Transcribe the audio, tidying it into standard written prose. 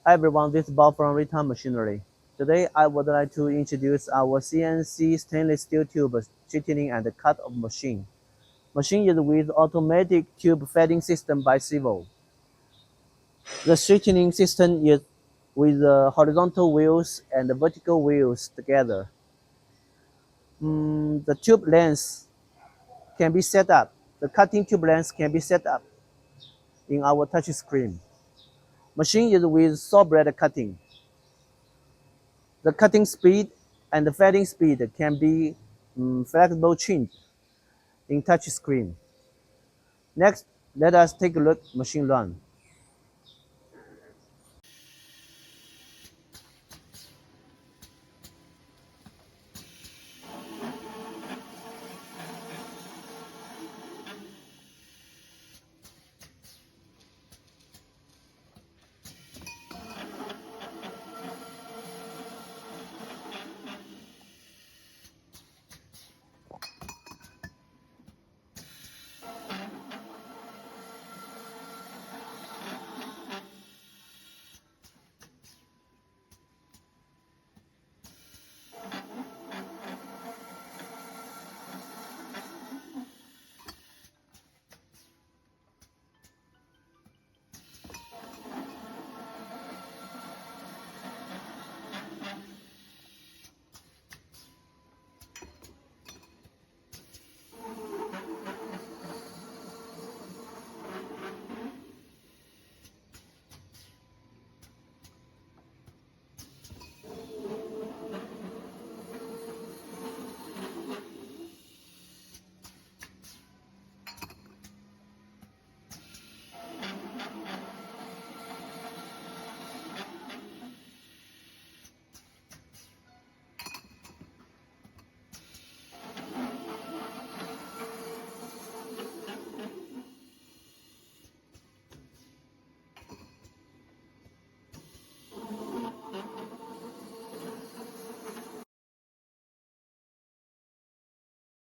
Hi everyone, this is Bob from Reta Machinery. Today I would like to introduce our CNC stainless steel tube straightening and cut off machine. Machine is with automatic tube feeding system by Civil. The straightening system is with the horizontal wheels and the vertical wheels together. The tube length can be set up. The cutting tube length can be set up in our touch screen. Machine is with saw blade cutting. The cutting speed and the feeding speed can be flexible changed in touch screen. Next, let us take a look machine run.